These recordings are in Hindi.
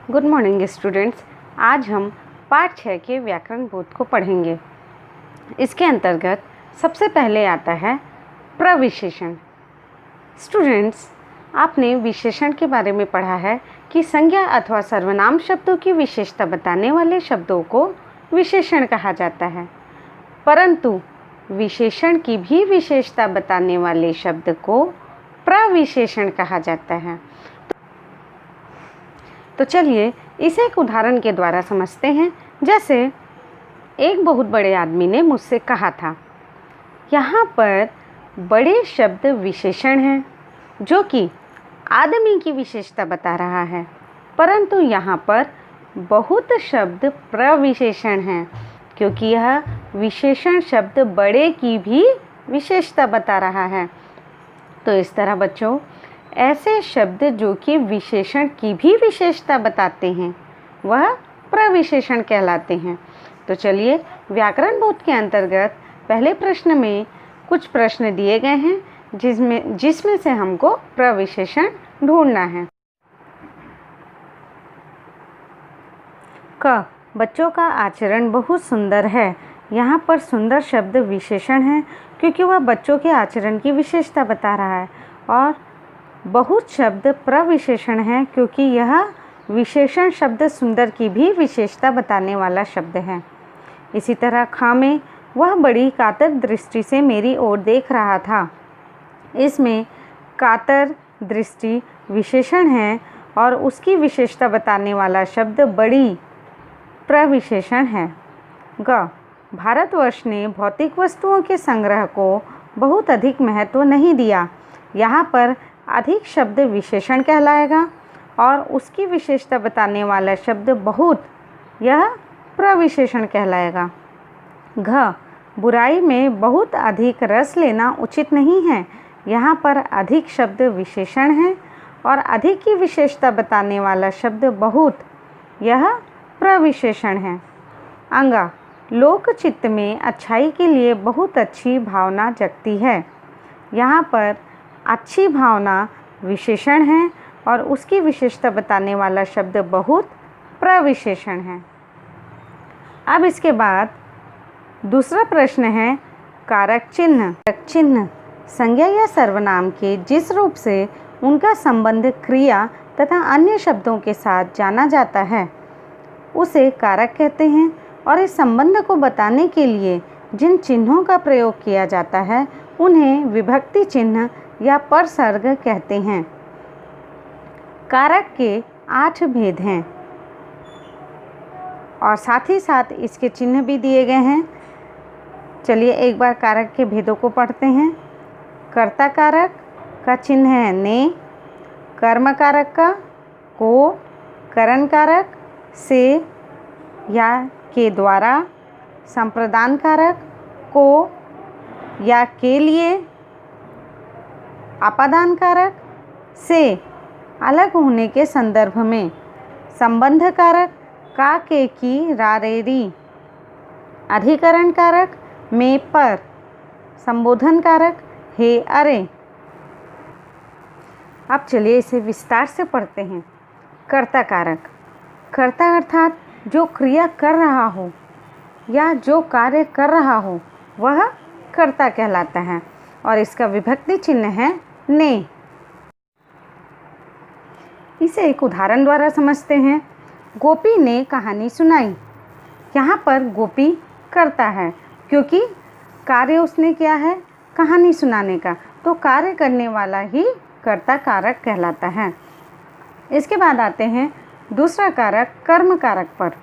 Good morning students. आज हम पाठ 6 के व्याकरण बोध को पढ़ेंगे। इसके अंतर्गत सबसे पहले आता है प्रविशेषण। स्टूडेंट्स, आपने विशेषण के बारे में पढ़ा है कि संज्ञा अथवा सर्वनाम शब्दों की विशेषता बताने वाले शब्दों को विशेषण कहा जाता है, परंतु विशेषण की भी विशेषता बताने वाले शब्द को प्रविशेषण कहा जाता है। तो चलिए इसे एक उदाहरण के द्वारा समझते हैं। जैसे एक बहुत बड़े आदमी ने मुझसे कहा था, यहाँ पर बड़े शब्द विशेषण हैं जो कि आदमी की विशेषता बता रहा है, परंतु यहाँ पर बहुत शब्द प्रविशेषण हैं क्योंकि यह विशेषण शब्द बड़े की भी विशेषता बता रहा है। तो इस तरह बच्चों, ऐसे शब्द जो कि विशेषण की भी विशेषता बताते हैं वह प्रविशेषण कहलाते हैं। तो चलिए व्याकरण बोध के अंतर्गत पहले प्रश्न में कुछ प्रश्न दिए गए हैं जिसमें से हमको प्रविशेषण ढूंढना है। क, बच्चों का आचरण बहुत सुंदर है। यहाँ पर सुंदर शब्द विशेषण है क्योंकि वह बच्चों के आचरण की विशेषता बता रहा है, और बहुत शब्द प्रविशेषण है क्योंकि यह विशेषण शब्द सुंदर की भी विशेषता बताने वाला शब्द है। इसी तरह ख में, वह बड़ी कातर दृष्टि से मेरी ओर देख रहा था। इसमें कातर दृष्टि विशेषण है और उसकी विशेषता बताने वाला शब्द बड़ी प्रविशेषण है। ग, भारतवर्ष ने भौतिक वस्तुओं के संग्रह को बहुत अधिक महत्व नहीं दिया। यहाँ पर अधिक शब्द विशेषण कहलाएगा और उसकी विशेषता बताने वाला शब्द बहुत, यह प्रविशेषण कहलाएगा। घ, बुराई में बहुत अधिक रस लेना उचित नहीं है। यहाँ पर अधिक शब्द विशेषण है और अधिक की विशेषता बताने वाला शब्द बहुत, यह प्रविशेषण है। अंगा, लोक चित्त में अच्छाई के लिए बहुत अच्छी भावना जगती है। यहाँ पर अच्छी भावना विशेषण है और उसकी विशेषता बताने वाला शब्द बहुत प्रविशेषण है। अब इसके बाद दूसरा प्रश्न है कारक चिन्ह। कारक चिन्ह संज्ञा या सर्वनाम के जिस रूप से उनका संबंध क्रिया तथा अन्य शब्दों के साथ जाना जाता है उसे कारक कहते हैं, और इस संबंध को बताने के लिए जिन चिन्हों का प्रयोग किया जाता है उन्हें विभक्ति चिन्ह या परसर्ग कहते हैं। कारक के 8 भेद हैं और साथ ही साथ इसके चिन्ह भी दिए गए हैं। चलिए एक बार कारक के भेदों को पढ़ते हैं। कर्ता कारक का चिन्ह है ने, कर्म कारक का को, करण कारक से या के द्वारा, संप्रदान कारक को या के लिए, अपादान कारक से अलग होने के संदर्भ में, संबंध कारक का, के, की, रा, रे, री, अधिकरण कारक में, पर, संबोधन कारक हे, अरे। अब चलिए इसे विस्तार से पढ़ते हैं। कर्ता कारक, कर्ता अर्थात जो क्रिया कर रहा हो या जो कार्य कर रहा हो वह कर्ता कहलाता है, और इसका विभक्ति चिन्ह है ने। इसे एक उदाहरण द्वारा समझते हैं। गोपी ने कहानी सुनाई। यहाँ पर गोपी कर्ता है क्योंकि कार्य उसने किया है कहानी सुनाने का, तो कार्य करने वाला ही कर्ता कारक कहलाता है। इसके बाद आते हैं दूसरा कारक कर्म कारक पर।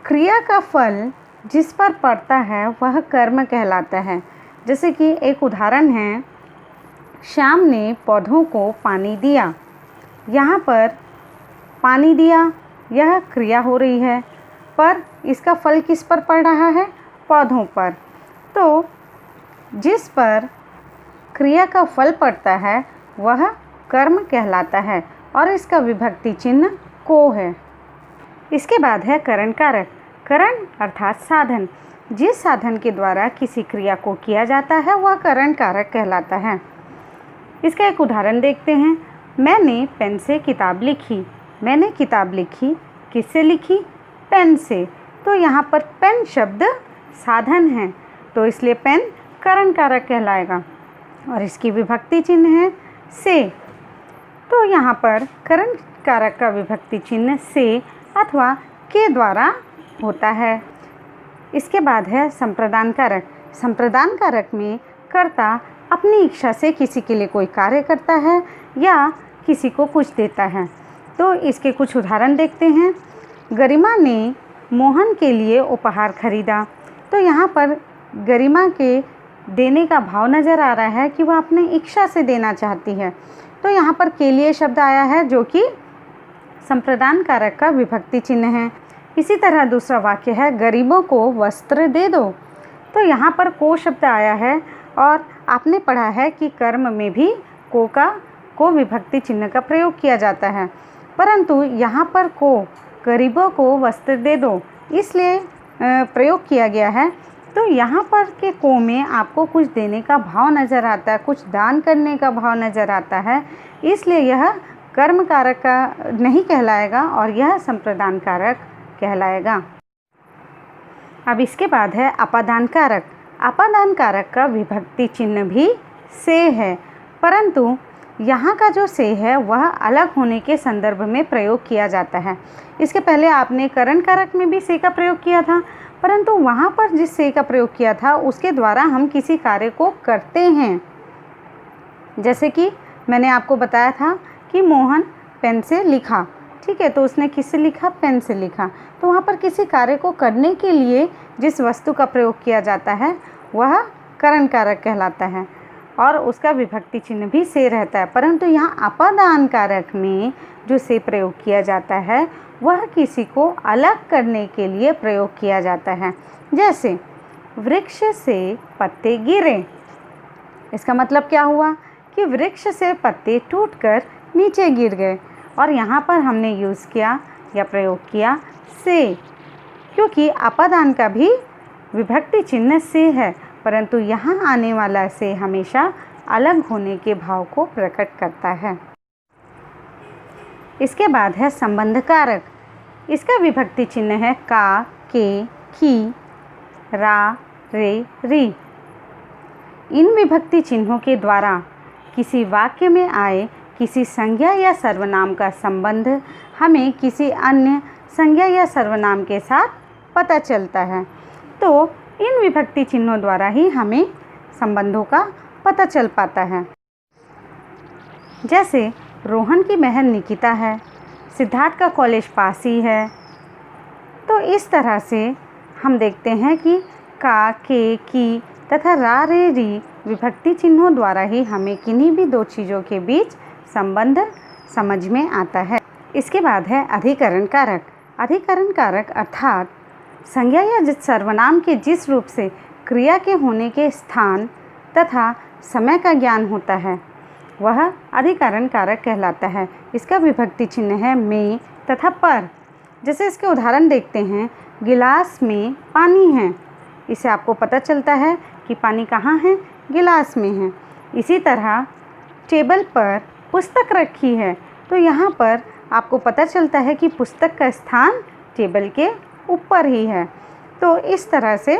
क्रिया का फल जिस पर पड़ता है वह कर्म कहलाता है। जैसे कि एक उदाहरण है, श्याम ने पौधों को पानी दिया। यहाँ पर पानी दिया यह क्रिया हो रही है, पर इसका फल किस पर पड़ रहा है? पौधों पर। तो जिस पर क्रिया का फल पड़ता है वह कर्म कहलाता है और इसका विभक्ति चिन्ह को है। इसके बाद है करण कारक। करण अर्थात साधन, जिस साधन के द्वारा किसी क्रिया को किया जाता है वह करण कारक कहलाता है। इसका एक उदाहरण देखते हैं। मैंने पेन से किताब लिखी। मैंने किताब लिखी, किससे लिखी? पेन से। तो यहाँ पर पेन शब्द साधन है, तो इसलिए पेन करण कारक कहलाएगा और इसकी विभक्ति चिन्ह है से। तो यहाँ पर करण कारक का विभक्ति चिन्ह से अथवा के द्वारा होता है। इसके बाद है संप्रदान कारक। संप्रदान कारक में कर्ता अपनी इच्छा से किसी के लिए कोई कार्य करता है या किसी को कुछ देता है। तो इसके कुछ उदाहरण देखते हैं। गरिमा ने मोहन के लिए उपहार खरीदा। तो यहाँ पर गरिमा के देने का भाव नज़र आ रहा है कि वह अपनी इच्छा से देना चाहती है। तो यहाँ पर के लिए शब्द आया है जो कि संप्रदान कारक का विभक्ति चिन्ह है। इसी तरह दूसरा वाक्य है गरीबों को वस्त्र दे दो। तो यहाँ पर को शब्द आया है और आपने पढ़ा है कि कर्म में भी को विभक्ति चिन्ह का प्रयोग किया जाता है, परंतु यहाँ पर को गरीबों को वस्त्र दे दो इसलिए प्रयोग किया गया है। तो यहाँ पर के को में आपको कुछ देने का भाव नज़र आता है, कुछ दान करने का भाव नज़र आता है, इसलिए यह कर्म कारक का नहीं कहलाएगा और यह संप्रदान कारक कहलाएगा। अब इसके बाद है अपादान कारक। अपादान कारक का विभक्ति चिन्ह भी से है, परंतु यहाँ का जो से है वह अलग होने के संदर्भ में प्रयोग किया जाता है। इसके पहले आपने करण कारक में भी से का प्रयोग किया था, परंतु वहाँ पर जिस से का प्रयोग किया था उसके द्वारा हम किसी कार्य को करते हैं। जैसे कि मैंने आपको बताया था कि मोहन पेन से लिखा, ठीक है, तो उसने किससे लिखा? पेन से लिखा। तो वहाँ पर किसी कार्य को करने के लिए जिस वस्तु का प्रयोग किया जाता है वह करण कारक कहलाता है और उसका विभक्ति चिन्ह भी से रहता है। परंतु यहाँ अपादान कारक में जो से प्रयोग किया जाता है वह किसी को अलग करने के लिए प्रयोग किया जाता है। जैसे वृक्ष से पत्ते गिरे, इसका मतलब क्या हुआ कि वृक्ष से पत्ते टूटकर नीचे गिर गए और यहाँ पर हमने यूज़ किया या प्रयोग किया से, क्योंकि अपादान का भी विभक्ति चिन्ह से है, परंतु यहाँ आने वाला से हमेशा अलग होने के भाव को प्रकट करता है। इसके बाद है संबंध कारक। इसका विभक्ति चिन्ह है का, के, की, रा, रे, री। इन विभक्ति चिन्हों के द्वारा किसी वाक्य में आए किसी संज्ञा या सर्वनाम का संबंध हमें किसी अन्य संज्ञा या सर्वनाम के साथ पता चलता है। तो इन विभक्ति चिन्हों द्वारा ही हमें संबंधों का पता चल पाता है। जैसे रोहन की बहन निकिता है, सिद्धार्थ का कॉलेज पास ही है। तो इस तरह से हम देखते हैं कि का, के, की तथा रा, रे, री विभक्ति चिन्हों द्वारा ही हमें किन्हीं भी दो चीज़ों के बीच संबंध समझ में आता है। इसके बाद है अधिकरण कारक। अधिकरण कारक अर्थात संज्ञा या सर्वनाम के जिस रूप से क्रिया के होने के स्थान तथा समय का ज्ञान होता है वह अधिकरण कारक कहलाता है। इसका विभक्ति चिन्ह है में तथा पर। जैसे इसके उदाहरण देखते हैं, गिलास में पानी है, इससे आपको पता चलता है कि पानी कहाँ है? गिलास में है। इसी तरह टेबल पर पुस्तक रखी है, तो यहाँ पर आपको पता चलता है कि पुस्तक का स्थान टेबल के ऊपर ही है। तो इस तरह से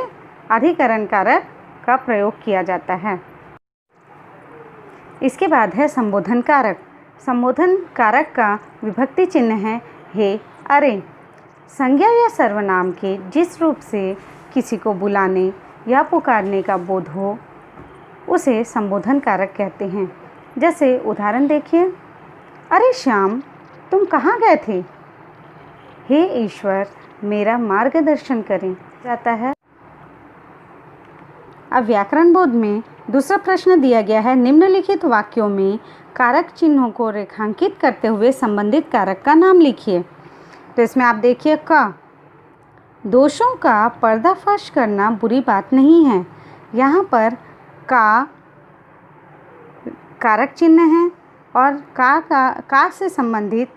अधिकरण कारक का प्रयोग किया जाता है। इसके बाद है संबोधन कारक। संबोधन कारक का विभक्ति चिन्ह है हे, अरे। संज्ञा या सर्वनाम के जिस रूप से किसी को बुलाने या पुकारने का बोध हो उसे संबोधन कारक कहते हैं। जैसे उदाहरण देखिए, अरे श्याम, तुम कहाँ गए थे? हे ईश्वर, मेरा मार्गदर्शन करें जाता है। अब व्याकरण बोध में दूसरा प्रश्न दिया गया है, निम्नलिखित वाक्यों में कारक चिन्हों को रेखांकित करते हुए संबंधित कारक का नाम लिखिए। तो इसमें आप देखिए क, दोषों का पर्दाफाश करना बुरी बात नहीं है। यहाँ पर का कारक चिन्ह है और का से संबंधित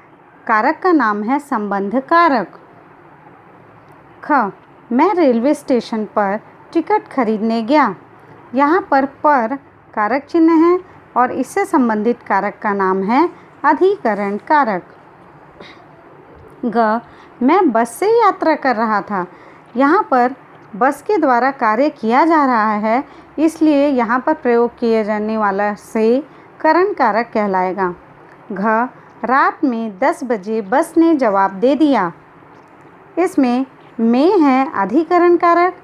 कारक का नाम है संबंध कारक। ख, मैं रेलवे स्टेशन पर टिकट खरीदने गया। यहाँ पर कारक चिन्ह है और इससे संबंधित कारक का नाम है अधिकरण कारक। ग, मैं बस से यात्रा कर रहा था। यहाँ पर बस के द्वारा कार्य किया जा रहा है, इसलिए यहाँ पर प्रयोग किए जाने वाला से करण कारक कहलाएगा। घ, रात में 10 बजे बस ने जवाब दे दिया। इसमें में है अधिकरण कारक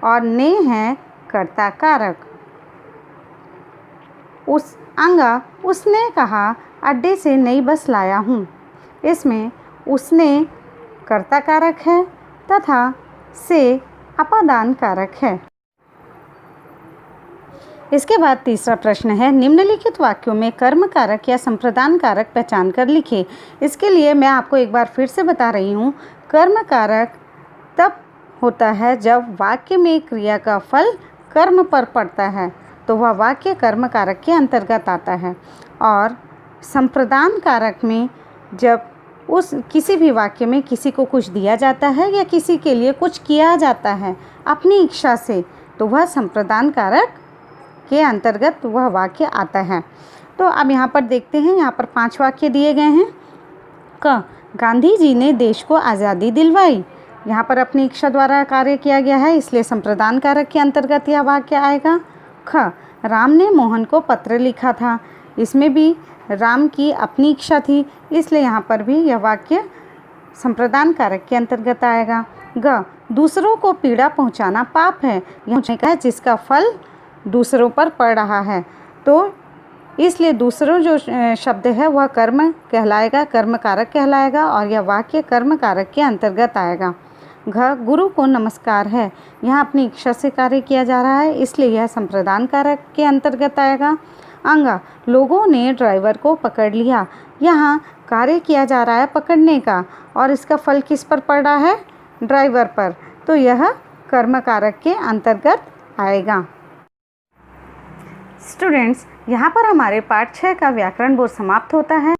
और ने है कर्ता कारक। उसने कहा अड्डे से नई बस लाया हूँ। इसमें उसने कर्ता कारक है तथा से अपादान कारक है। इसके बाद तीसरा प्रश्न है, निम्नलिखित वाक्यों में कर्म कारक या संप्रदान कारक पहचान कर लिखिए। इसके लिए मैं आपको एक बार फिर से बता रही हूँ, कर्म कारक तब होता है जब वाक्य में क्रिया का फल कर्म पर पड़ता है, तो वह वाक्य कर्म कारक के अंतर्गत आता है। और संप्रदान कारक में जब किसी भी वाक्य में किसी को कुछ दिया जाता है या किसी के लिए कुछ किया जाता है अपनी इच्छा से, तो वह संप्रदान कारक के अंतर्गत वह वाक्य आता है। तो अब यहाँ पर देखते हैं, यहाँ पर 5 वाक्य दिए गए हैं। क, गांधी जी ने देश को आज़ादी दिलवाई। यहाँ पर अपनी इच्छा द्वारा कार्य किया गया है, इसलिए संप्रदान कारक के अंतर्गत यह वाक्य आएगा। ख, राम ने मोहन को पत्र लिखा था। इसमें भी राम की अपनी इच्छा थी, इसलिए यहाँ पर भी यह वाक्य संप्रदान कारक के अंतर्गत आएगा। ग, दूसरों को पीड़ा पहुँचाना पाप है। यह जिसका फल दूसरों पर पड़ रहा है, तो इसलिए दूसरों जो शब्द है वह कर्म कहलाएगा, कर्म कारक कहलाएगा और यह वाक्य कर्म कारक के अंतर्गत आएगा। घ, गुरु को नमस्कार है। यहाँ अपनी इच्छा से कार्य किया जा रहा है, इसलिए यह संप्रदान कारक के अंतर्गत आएगा। अंग, लोगों ने ड्राइवर को पकड़ लिया। यहाँ कार्य किया जा रहा है पकड़ने का और इसका फल किस पर पड़ रहा है? ड्राइवर पर, तो यह कर्म कारक के अंतर्गत आएगा। स्टूडेंट्स, यहाँ पर हमारे पाठ 6 का व्याकरण बोध समाप्त होता है।